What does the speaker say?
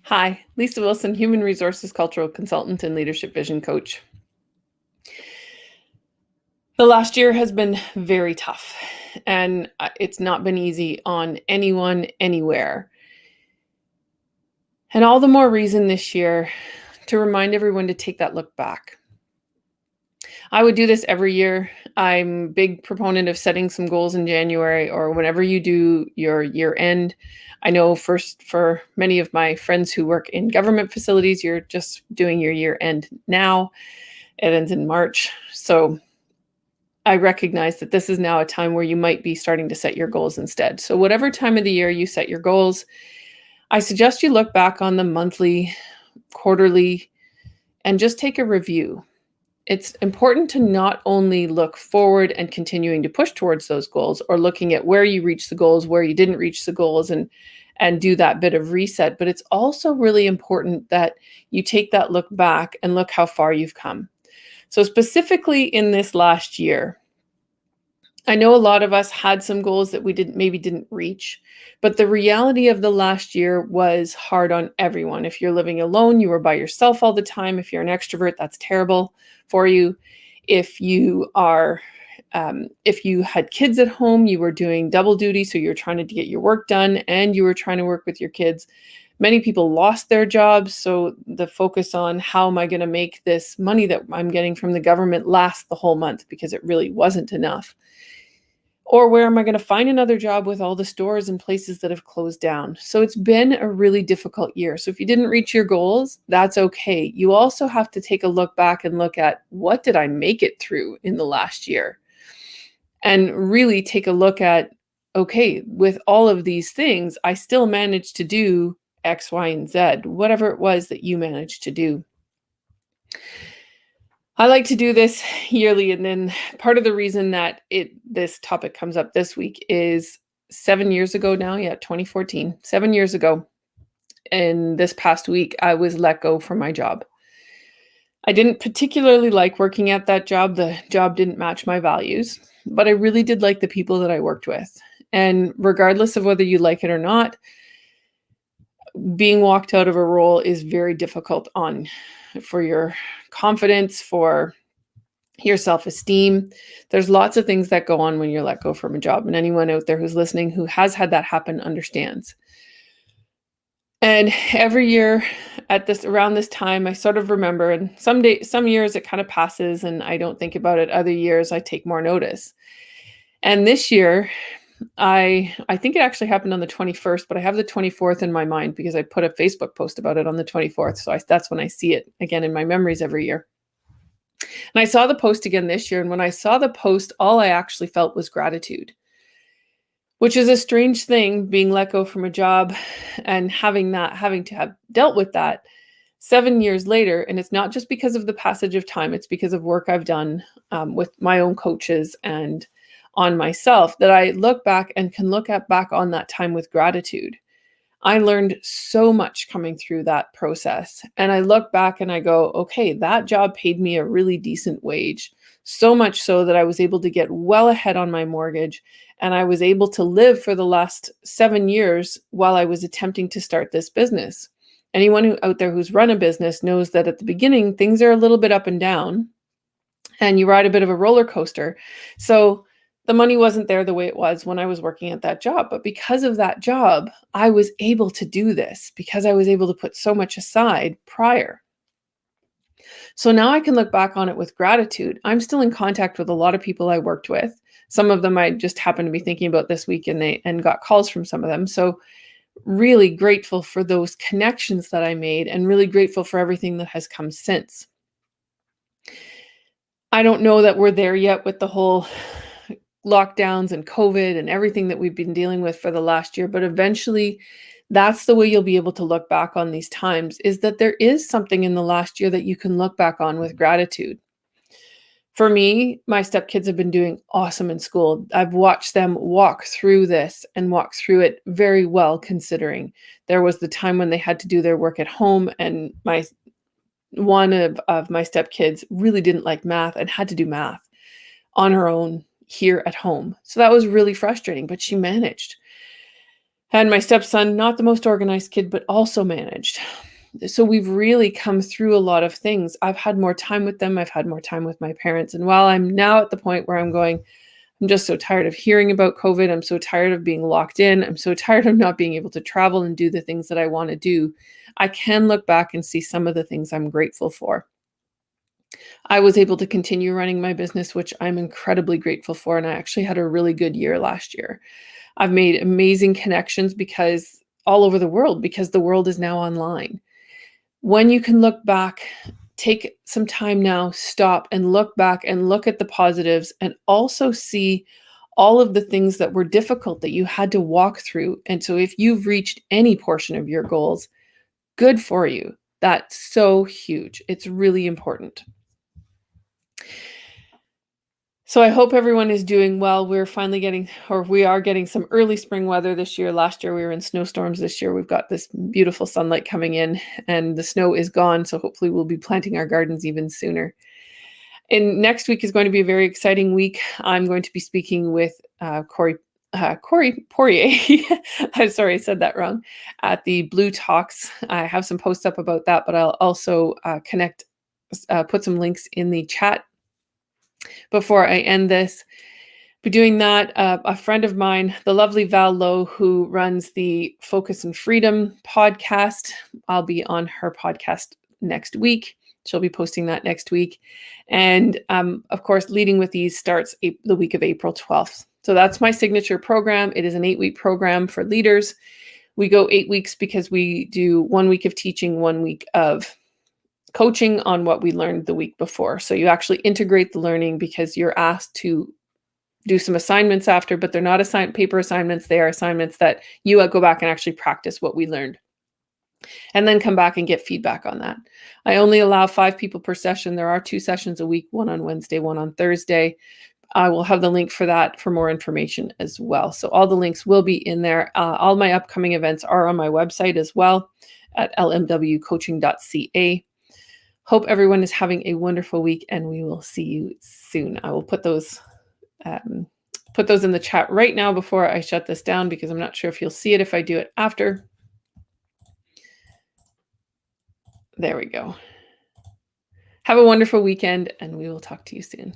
Hi, Lisa Wilson, Human Resources Cultural Consultant and Leadership Vision Coach. The last year has been very tough, and it's not been easy on anyone, anywhere. And all the more reason this year to remind everyone to take that look back. I would do this every year. I'm a big proponent of setting some goals in January or whenever you do your year end. I know first for many of my friends who work in government facilities, you're just doing your year end now. It ends in March. So I recognize that this is now a time where you might be starting to set your goals instead. So whatever time of the year you set your goals, I suggest you look back on them monthly, quarterly, and just take a review. It's important to not only look forward and continuing to push towards those goals or looking at where you reached the goals, where you didn't reach the goals and do that bit of reset, but it's also really important that you take that look back and look how far you've come. So specifically in this last year, I know a lot of us had some goals that we didn't reach, but the reality of the last year was hard on everyone. If you're living alone, you were by yourself all the time. If you're an extrovert, that's terrible for you. If you are, if you had kids at home, you were doing double duty, so you're trying to get your work done and you were trying to work with your kids. Many people lost their jobs, so the focus on how am I going to make this money that I'm getting from the government last the whole month because it really wasn't enough. Or where am I going to find another job with all the stores and places that have closed down? So it's been a really difficult year. So if you didn't reach your goals, that's okay. You also have to take a look back and look at what did I make it through in the last year? And really take a look at, okay, with all of these things, I still managed to do X, Y, and Z, whatever it was that you managed to do. I like to do this yearly, and then part of the reason that this topic comes up this week is 7 years ago now, 2014, 7 years ago, and this past week, I was let go from my job. I didn't particularly like working at that job. The job didn't match my values, but I really did like the people that I worked with. And regardless of whether you like it or not, being walked out of a role is very difficult for your confidence, for your self-esteem. There's lots of things that go on when you're let go from a job, and anyone out there who's listening who has had that happen understands. And every year around this time, I sort of remember, and some years it kind of passes and I don't think about it. Other years I take more notice. And this year, I think it actually happened on the 21st, but I have the 24th in my mind because I put a Facebook post about it on the 24th. So that's when I see it again in my memories every year. And I saw the post again this year. And when I saw the post, all I actually felt was gratitude, which is a strange thing, being let go from a job and having to have dealt with that 7 years later. And it's not just because of the passage of time, it's because of work I've done with my own coaches and on myself that I look back and can back on that time with gratitude. I learned so much coming through that process. And I look back and I go, okay, that job paid me a really decent wage. So much so that I was able to get well ahead on my mortgage. And I was able to live for the last 7 years while I was attempting to start this business. Anyone out there who's run a business knows that at the beginning, things are a little bit up and down and you ride a bit of a roller coaster. So the money wasn't there the way it was when I was working at that job. But because of that job, I was able to do this because I was able to put so much aside prior. So now I can look back on it with gratitude. I'm still in contact with a lot of people I worked with. Some of them I just happened to be thinking about this week and got calls from some of them. So really grateful for those connections that I made and really grateful for everything that has come since. I don't know that we're there yet with the whole lockdowns and COVID and everything that we've been dealing with for the last year, but eventually that's the way you'll be able to look back on these times, is that there is something in the last year that you can look back on with gratitude. For me, my stepkids have been doing awesome in school. I've watched them walk through this and walk through it very well, considering there was the time when they had to do their work at home, and one of my stepkids really didn't like math and had to do math on her own here at home. So that was really frustrating, but she managed. And my stepson, not the most organized kid, but also managed. So we've really come through a lot of things. I've had more time with them. I've had more time with my parents. And while I'm now at the point where I'm going, I'm just so tired of hearing about COVID. I'm so tired of being locked in. I'm so tired of not being able to travel and do the things that I want to do. I can look back and see some of the things I'm grateful for. I was able to continue running my business, which I'm incredibly grateful for. And I actually had a really good year last year. I've made amazing connections because all over the world, because the world is now online. When you can look back, take some time now, stop and look back and look at the positives and also see all of the things that were difficult that you had to walk through. And so if you've reached any portion of your goals, good for you. That's so huge. It's really important. So I hope everyone is doing well. We're finally getting, or we are getting some early spring weather this year. Last year we were in snowstorms. This year we've got this beautiful sunlight coming in and the snow is gone. So hopefully we'll be planting our gardens even sooner. And next week is going to be a very exciting week. I'm going to be speaking with Corey Poirier. I'm sorry, I said that wrong. At the Blue Talks. I have some posts up about that, but I'll also put some links in the chat before I end this. Be doing that. A friend of mine, the lovely Val Lowe, who runs the Focus and Freedom podcast, I'll be on her podcast next week. She'll be posting that next week. And of course, Leading with Ease starts the week of April 12th. So that's my signature program. It is an 8-week program for leaders. We go 8 weeks because we do 1 week of teaching, 1 week of coaching on what we learned the week before. So you actually integrate the learning because you're asked to do some assignments after, but they're not paper assignments. They are assignments that you go back and actually practice what we learned and then come back and get feedback on that. I only allow 5 people per session. There are 2 sessions a week, one on Wednesday, one on Thursday. I will have the link for that for more information as well. So all the links will be in there. All my upcoming events are on my website as well at lmwcoaching.ca. Hope everyone is having a wonderful week and we will see you soon. I will put those in the chat right now before I shut this down because I'm not sure if you'll see it if I do it after. There we go. Have a wonderful weekend and we will talk to you soon.